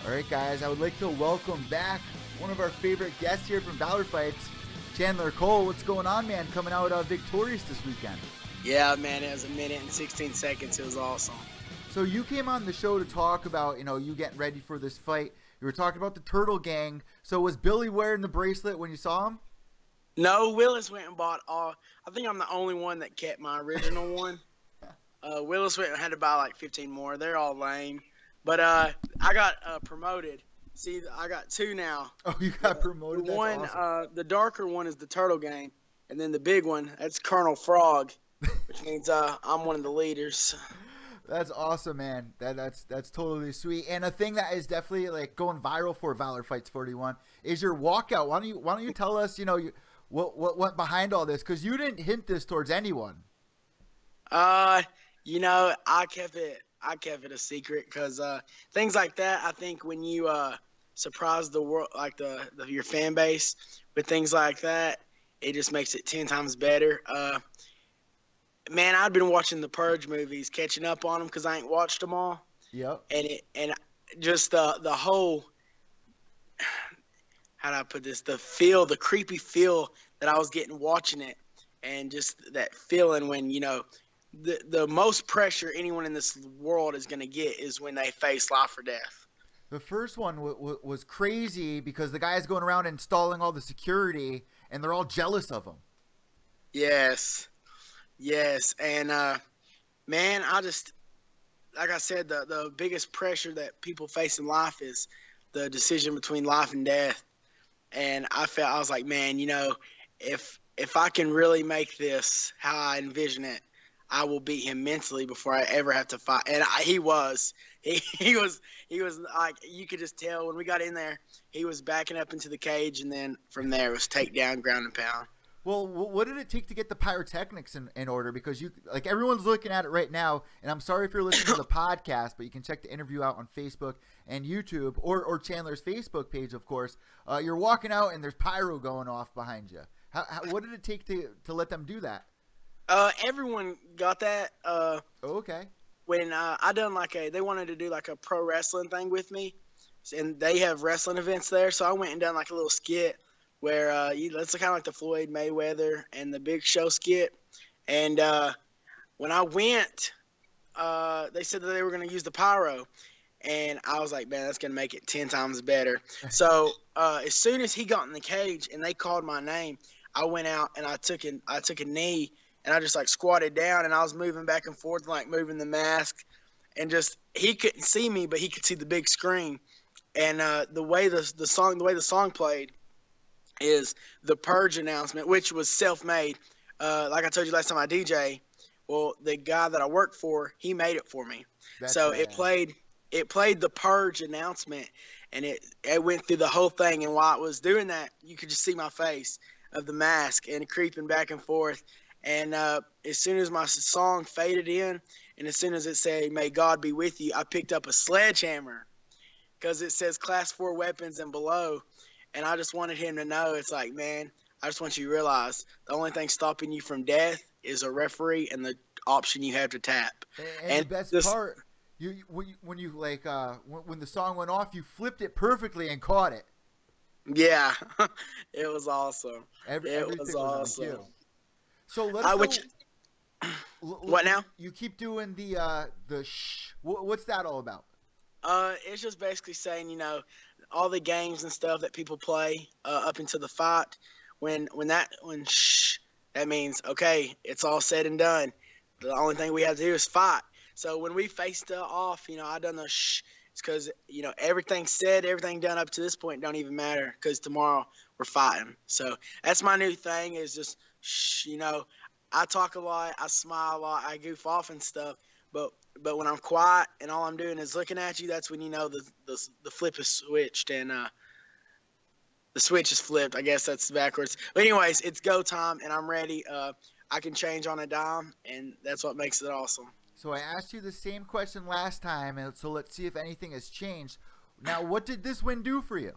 All right, guys, I would like to welcome back one of our favorite guests here from Valor Fights, Chandler Cole. What's going on, man? Coming out victorious this weekend. Yeah, man, it was a minute and 16 seconds. It was awesome. So you came on the show to talk about, you getting ready for this fight. You were talking about the Turtle Gang. So was Billy wearing the bracelet when you saw him? No, Willis went and bought all. I think I'm the only one that kept my original one. Willis went and had to buy like 15 more. They're all lame. But I got promoted. See, I got two now. Oh, you got promoted? The That's one, awesome. the darker one is the Turtle Gang. And then the big one, that's Colonel Frog, which means I'm one of the leaders. That's awesome, man. That's totally sweet. And a thing that is definitely like going viral for Valor Fights 41 is your walkout. Why don't you tell us, what went behind all this? Because you didn't hint this towards anyone. I kept it a secret because things like that. I think when you surprise the world, like your fan base with things like that, it just makes it 10 times better. Man, I'd been watching the Purge movies, catching up on them because I ain't watched them all. Yep. And just the whole, how do I put this? The creepy feel that I was getting watching it, and just that feeling when the most pressure anyone in this world is going to get is when they face life or death. The first one was crazy because the guy's going around installing all the security, and they're all jealous of him. Yes, and man, I just, like I said, the biggest pressure that people face in life is the decision between life and death. And I was like, man, if I can really make this how I envision it, I will beat him mentally before I ever have to fight. And he was like, you could just tell when we got in there, he was backing up into the cage, and then from there it was takedown, ground and pound. Well, what did it take to get the pyrotechnics in order? Because everyone's looking at it right now, and I'm sorry if you're listening to the podcast, but you can check the interview out on Facebook and YouTube or Chandler's Facebook page, of course. You're walking out, and there's pyro going off behind you. What did it take to let them do that? Everyone got that. Okay. When I done they wanted to do like a pro wrestling thing with me, and they have wrestling events there, so I went and done like a little skit where it's kind of like the Floyd Mayweather and the Big Show skit. And when I went, they said that they were going to use the pyro, and I was like, man, that's going to make it 10 times better. So as soon as he got in the cage and they called my name, I went out and I took a knee, and I just like squatted down, and I was moving back and forth, like moving the mask, and just he couldn't see me, but he could see the big screen. And the way the song played is the Purge announcement, which was self-made. Like I told you last time I DJ, well, the guy that I worked for, he made it for me. So it played the Purge announcement, and it went through the whole thing. And while it was doing that, you could just see my face of the mask and creeping back and forth. And as soon as my song faded in, and as soon as it said, "May God be with you," I picked up a sledgehammer because it says Class 4 weapons and below. And I just wanted him to know, it's like, man, I just want you to realize the only thing stopping you from death is a referee and the option you have to tap. And the best part, when the song went off, you flipped it perfectly and caught it. Yeah, it was awesome. Everything was awesome. On cue. So what now? You keep doing the shh. What's that all about? It's just basically saying, all the games and stuff that people play up into the fight. When shh, that means okay, it's all said and done. The only thing we have to do is fight. So when we faced off, I done the shh. It's because everything said, everything done up to this point don't even matter because tomorrow we're fighting. So that's my new thing is just shh. I talk a lot, I smile a lot, I goof off and stuff, but when I'm quiet and all I'm doing is looking at you, that's when the flip is switched and the switch is flipped. I guess that's backwards. But anyways, it's go time and I'm ready. I can change on a dime, and that's what makes it awesome. So I asked you the same question last time, and so let's see if anything has changed. Now, what did this win do for you?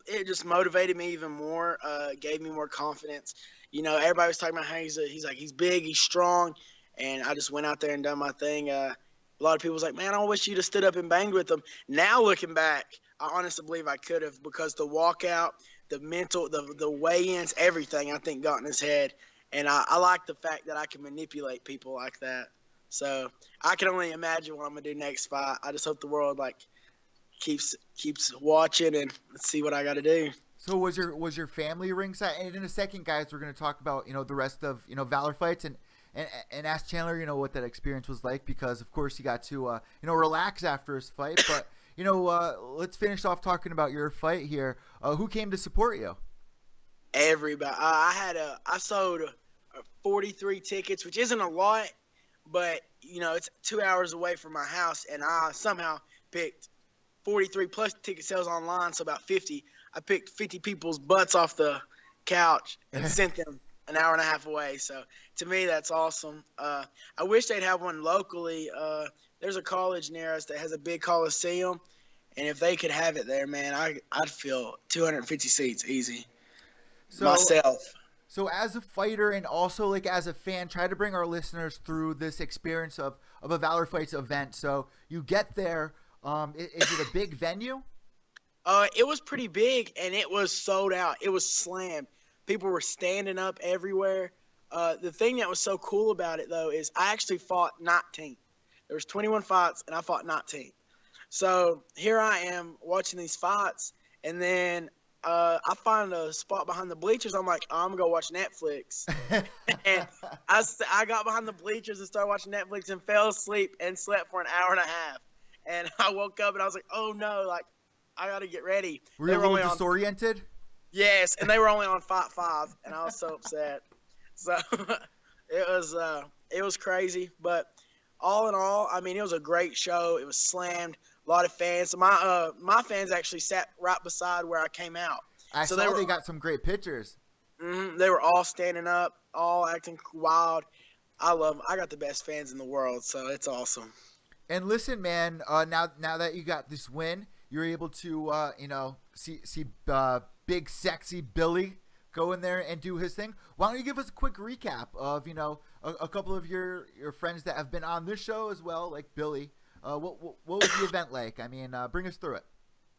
It just motivated me even more. Gave me more confidence. Everybody was talking about how he's big, he's strong. And I just went out there and done my thing. A lot of people was like, man, I wish you'd have stood up and banged with them. Now looking back, I honestly believe I could have, because the walkout, the mental, the weigh-ins, everything I think got in his head. And I like the fact that I can manipulate people like that. So I can only imagine what I'm gonna do next fight. I just hope the world like keeps watching and let's see what I got to do. So was your family ringside? And in a second, guys, we're going to talk about the rest of Valor fights and ask Chandler what that experience was like, because of course he got to relax after his fight. But let's finish off talking about your fight here. Who came to support you? Everybody. I sold 43 tickets, which isn't a lot, but it's 2 hours away from my house, and I somehow picked 43 plus ticket sales online, so about 50. I picked 50 people's butts off the couch and sent them an hour and a half away. So to me, that's awesome. I wish they'd have one locally. There's a college near us that has a big coliseum, and if they could have it there, man, I'd fill 250 seats easy. Myself. So as a fighter and also like as a fan, try to bring our listeners through this experience of a Valor Fights event. So you get there. Is it a big venue? It was pretty big, and it was sold out. It was slammed. People were standing up everywhere. The thing that was so cool about it, though, is I actually fought 19th. There was 21 fights, and I fought 19th. So here I am watching these fights, and then I find a spot behind the bleachers. I'm like, I'm going to go watch Netflix. And I got behind the bleachers and started watching Netflix and fell asleep and slept for an hour and a half. And I woke up, and I was like, oh, no, like, I got to get ready. Were you a little disoriented? Yes, and they were only on Fight 5, and I was so upset. So it was crazy. But all in all, I mean, it was a great show. It was slammed. A lot of fans. My fans actually sat right beside where I came out. I saw they got some great pictures. They were all standing up, all acting wild. I love them. I got the best fans in the world, so it's awesome. And listen, man, now that you got this win, you're able to see Big Sexy Billy go in there and do his thing. Why don't you give us a quick recap of a couple of your friends that have been on this show as well, like Billy. What was the event like? I mean, bring us through it.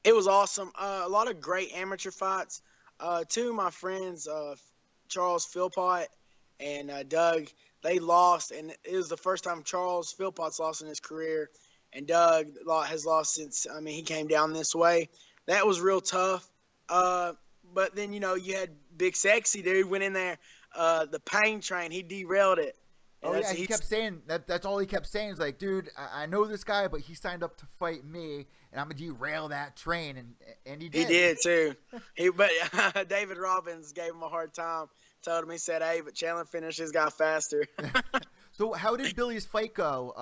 It was awesome. A lot of great amateur fights. Two of my friends, Charles Philpott and Doug, they lost, and it was the first time Charles Philpott's lost in his career, and Doug has lost since, he came down this way. That was real tough. But then, you had Big Sexy, dude, went in there. The pain train, he derailed it. And oh, yeah, he kept saying that's all he kept saying is like, dude, I know this guy, but he signed up to fight me, and I'm going to derail that train. And he did. He did, too. But David Robbins gave him a hard time. Told him, he said, hey, but Chandler finished his guy faster. So how did Billy's fight go?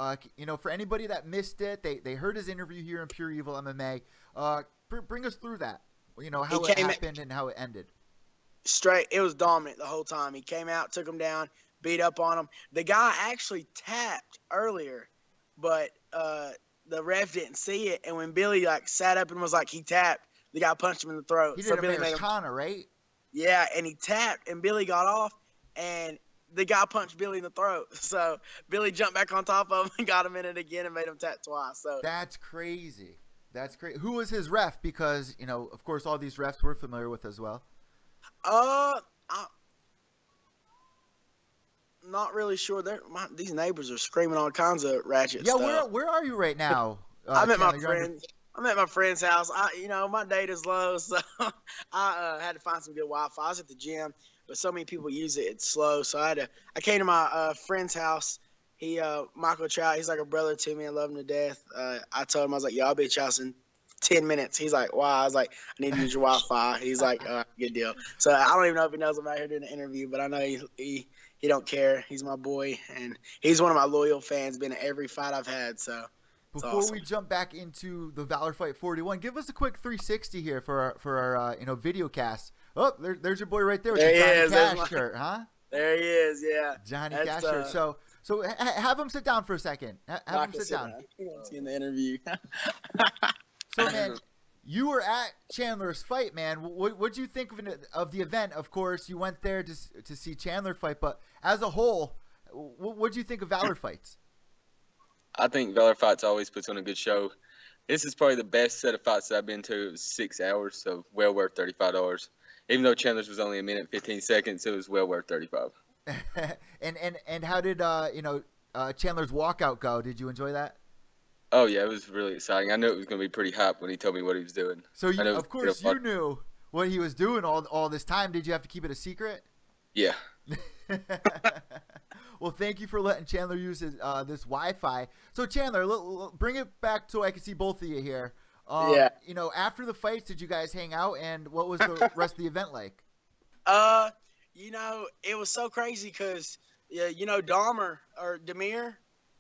For anybody that missed it, they heard his interview here in Pure Evil MMA. Bring us through that. How it happened and how it ended. Straight. It was dominant the whole time. He came out, took him down, beat up on him. The guy actually tapped earlier, but the ref didn't see it. And when Billy sat up and was like, he tapped, the guy punched him in the throat. He did Americana, right? Yeah, and he tapped, and Billy got off, and the guy punched Billy in the throat. So Billy jumped back on top of him and got him in it again and made him tap twice. So that's crazy. That's great. Who was his ref? Because, of course, all these refs we're familiar with as well. I'm not really sure. These neighbors are screaming all kinds of ratchet stuff. Yeah, where are you right now? I'm at my friend's. I'm at my friend's house. My data's low, so I had to find some good Wi-Fi. I was at the gym, but so many people use it, it's slow. So I came to my friend's house. He, Michael Trout, he's like a brother to me. I love him to death. I told him, I was like, yeah, I'll be at your house in 10 minutes. He's like, wow. I was like, I need to use your Wi-Fi. He's like, good deal. So I don't even know if he knows I'm out here doing an interview, but I know he don't care. He's my boy, and he's one of my loyal fans, been at every fight I've had, so. Before we jump back into the Valor Fight 41, give us a quick 360 here for our video cast. Oh, there's your boy right there with the Johnny Cash shirt, huh? There he is, yeah. Johnny Cash shirt. So have him sit down for a second. Have him sit down. In the interview. So, man, you were at Chandler's fight, man. What'd you think of the event? Of course, you went there to see Chandler fight, but as a whole, what'd you think of Valor Fights? I think Valor Fights always puts on a good show. This is probably the best set of fights that I've been to. It was 6 hours, so well worth $35. Even though Chandler's was only a minute 15 seconds, it was well worth 35. And how did Chandler's walkout go? Did you enjoy that? Oh yeah, it was really exciting. I knew it was going to be pretty hype when he told me what he was doing. So of course you knew what he was doing all this time. Did you have to keep it a secret? Yeah. Well, thank you for letting Chandler use his, this Wi-Fi. So Chandler, bring it back so I can see both of you here. Yeah. After the fights, did you guys hang out, and what was the rest of the event like? It was so crazy because, Demir,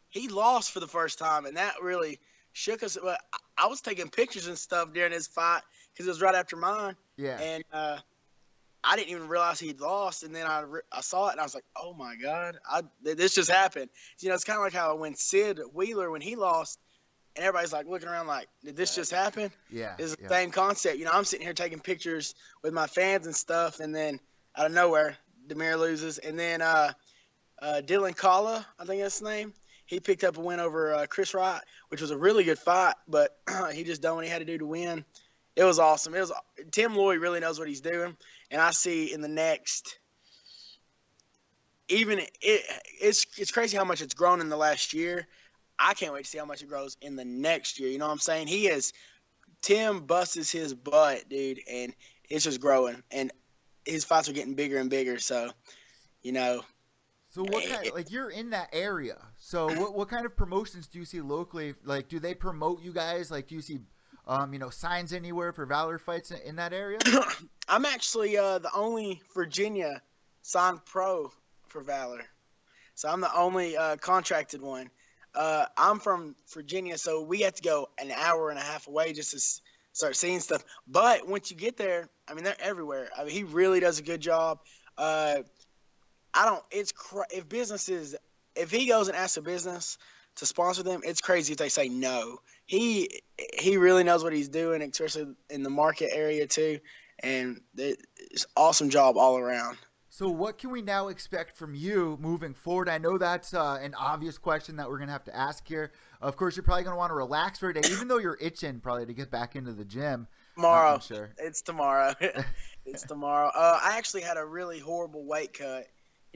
he lost for the first time, and that really shook us. But I was taking pictures and stuff during his fight because it was right after mine. Yeah. And I didn't even realize he'd lost, and then I saw it, and I was like, oh, my God, this just happened. It's kind of like how when Sid Wheeler, when he lost, and everybody's like looking around like, did this just happen? Yeah. It's the same concept. I'm sitting here taking pictures with my fans and stuff, and then out of nowhere, Demir loses. And then Dylan Kalla, I think that's his name, he picked up a win over Chris Wright, which was a really good fight, but he just done what he had to do to win. It was awesome. Tim Lloyd really knows what he's doing, and I see in the next – it's crazy how much it's grown in the last year. I can't wait to see how much it grows in the next year. You know what I'm saying? Tim busts his butt, dude, and it's just growing. And his fights are getting bigger and bigger. So, So what kind – you're in that area. So what kind of promotions do you see locally? Like, do they promote you guys? Like, do you see, signs anywhere for Valor fights in that area? I'm actually the only Virginia signed pro for Valor. So I'm the only contracted one. I'm from Virginia, so we have to go an hour and a half away just to start seeing stuff. But once you get there, they're everywhere. He really does a good job. If he goes and asks a business to sponsor them, it's crazy if they say no. He really knows what he's doing, especially in the market area too. And it's awesome job all around. So what can we now expect from you moving forward? I know that's an obvious question that we're going to have to ask here. Of course, you're probably going to want to relax for a day, even though you're itching probably to get back into the gym. Tomorrow. I'm sure. It's tomorrow. It's tomorrow. I actually had a really horrible weight cut.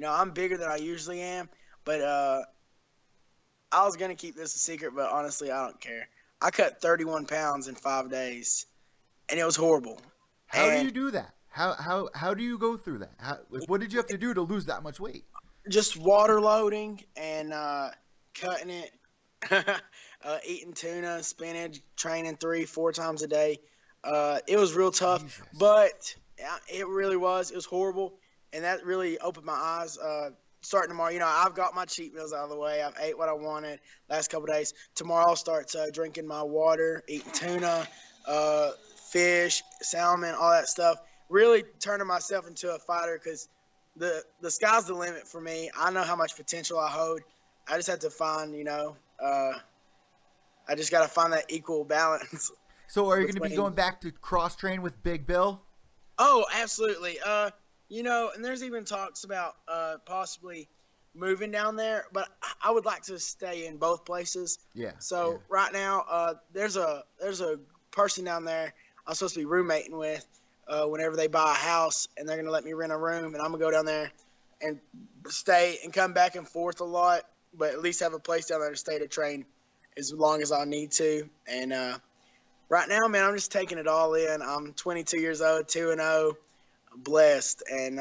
I'm bigger than I usually am, but I was going to keep this a secret, but honestly, I don't care. I cut 31 pounds in 5 days, and it was horrible. How do you do that? How do you go through that? What did you have to do to lose that much weight? Just water loading and cutting it, eating tuna, spinach, training 3-4 times a day. It was real tough, Jesus. but it really was. It was horrible, and that really opened my eyes. Starting tomorrow, I've got my cheat meals out of the way. I've ate what I wanted last couple of days. Tomorrow I'll start drinking my water, eating tuna, fish, salmon, all that stuff. Really turning myself into a fighter because the sky's the limit for me. I know how much potential I hold. I just have to find, I just got to find that equal balance. So are you going to be going back to cross-train with Big Bill? Oh, absolutely. And there's even talks about possibly moving down there, but I would like to stay in both places. Yeah. So right now, there's a person down there I'm supposed to be roommating with. Whenever they buy a house, and they're going to let me rent a room, and I'm going to go down there and stay and come back and forth a lot, but at least have a place down there to stay to train as long as I need to. And right now, man, I'm just taking it all in. I'm 22 years old, 2-0, blessed, and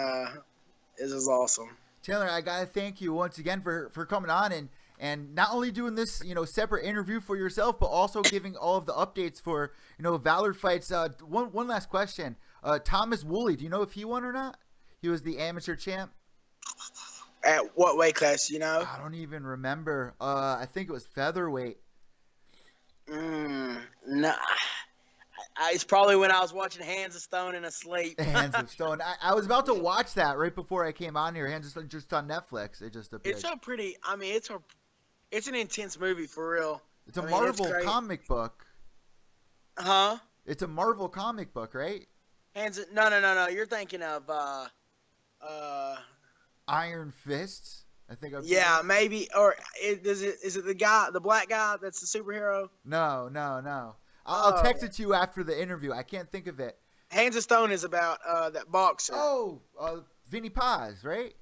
this is awesome. Chandler, I got to thank you once again for coming on and not only doing this, separate interview for yourself, but also giving all of the updates for, Valor fights. One last question. Thomas Woolley, do you know if he won or not? He was the amateur champ. At what weight class, I don't even remember. I think it was featherweight. No. It's probably when I was watching Hands of Stone and Asleep. Hands of Stone. I was about to watch that right before I came on here. Hands of Stone, just on Netflix. It just appeared. It's an intense movie for real. It's a Marvel comic book. Huh? It's a Marvel comic book, right? No. You're thinking of Iron Fists. I think I've Yeah, maybe. Or is it the black guy that's the superhero? No. I'll Oh. text it to you after the interview. I can't think of it. Hands of Stone is about that boxer. Oh, Vinny Paz, right?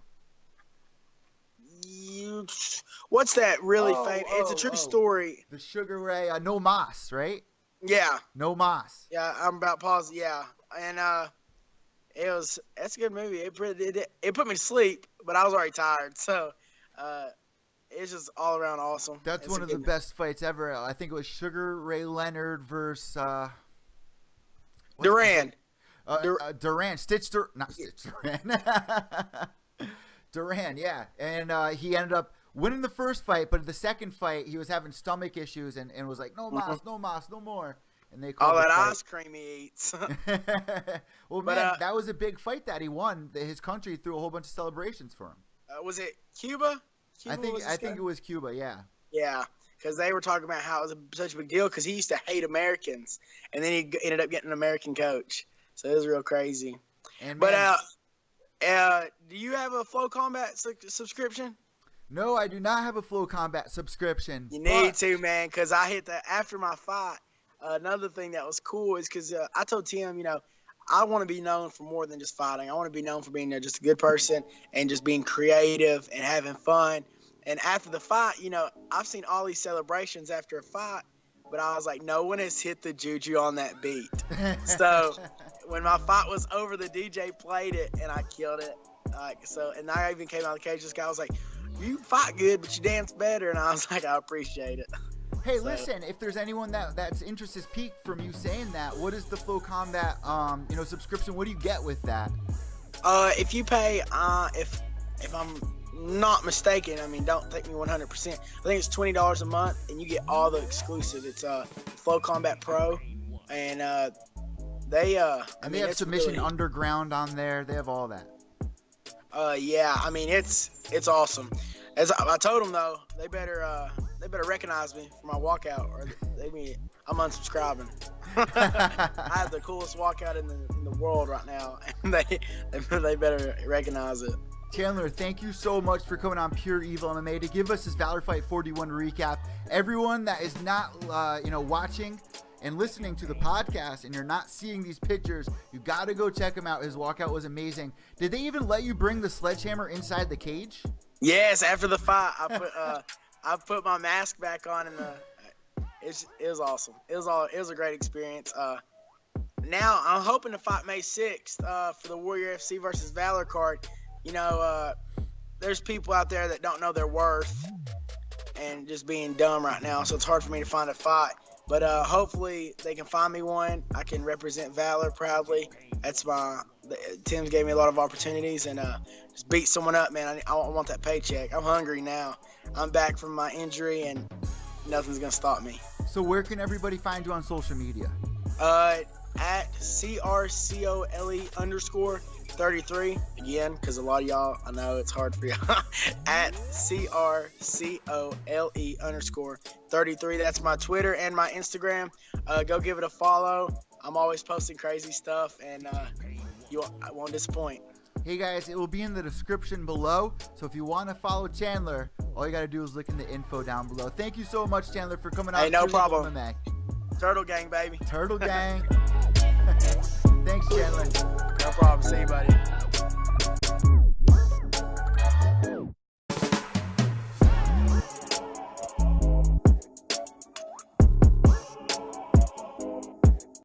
What's that really Oh, famous? It's a oh, true oh. story. The Sugar Ray, No Mas, right? Yeah, No Mas. yeah. I'm about positive. Yeah, and that's a good movie. It put me to sleep, but I was already tired, so it's just all around awesome. That's It's one a of the good- best fights ever. I think it was Sugar Ray Leonard versus Duran. Duran. Not Stitch Duran. Duran, yeah. And he ended up winning the first fight, but the second fight he was having stomach issues and was like, no mas, no mas, no more. And they called All the that fight. ice cream he eats. Well, But, man, that was a big fight that he won. His country threw a whole bunch of celebrations for him. Was it Cuba? I Cuba was this think guy? it was Cuba, yeah. Yeah, because they were talking about how it was such a big deal because he used to hate Americans, and then he ended up getting an American coach. So it was real crazy. And But man, do you have a Flow Combat subscription? no, I do not have a Flow Combat subscription. You need but- to, man, because I hit that after my fight. Another thing that was cool is because I told Tim, I want to be known for more than just fighting. I want to be known for being just a good person and just being creative and having fun. And after the fight, I've seen all these celebrations after a fight, but I was like, no one has hit the juju on that beat. So when my fight was over, the DJ played it and I killed it. And I even came out of the cage. This guy was like, "You fight good, but you dance better." And I was like, "I appreciate it." Hey, So- listen, if there's anyone that's interest is piqued from you saying that, what is the Flow Combat subscription? What do you get with that? If you pay, if I'm not mistaken, don't take me 100%. I think it's $20 a month, and you get all the exclusive. It's Flow Combat Pro, and they have it's Submission really- Underground on there. They have all that. Yeah, it's awesome. As I told them though, they better recognize me for my walkout, or I'm unsubscribing. I have the coolest walkout in the world right now, and they better recognize it. Chandler, thank you so much for coming on Pure Evil MMA to give us this Valor Fight 41 recap. Everyone that is not, watching and listening to the podcast and you're not seeing these pictures, you got to go check him out. His walkout was amazing. Did they even let you bring the sledgehammer inside the cage? Yes, after the fight, I put my mask back on, and it was awesome. It was a great experience. Now I'm hoping to fight May 6th for the Warrior FC versus Valor card. There's people out there that don't know their worth and just being dumb right now, so it's hard for me to find a fight. But hopefully they can find me one. I can represent Valor proudly. Tim's gave me a lot of opportunities, and just beat someone up, man. I want that paycheck. I'm hungry now. I'm back from my injury, and nothing's gonna stop me. So where can everybody find you on social media? At CRCOLE_33 again, because a lot of y'all, I know it's hard for y'all. At CRCOLE_33. That's my Twitter and my Instagram. Go give it a follow. I'm always posting crazy stuff, and I won't disappoint. Hey guys, it will be in the description below. So if you want to follow Chandler, all you got to do is look in the info down below. Thank you so much, Chandler, for coming on. Hey, no Pure Evil problem. MMA. Turtle gang, baby. Turtle Gang. Thanks, Chandler. No problem. See you, buddy.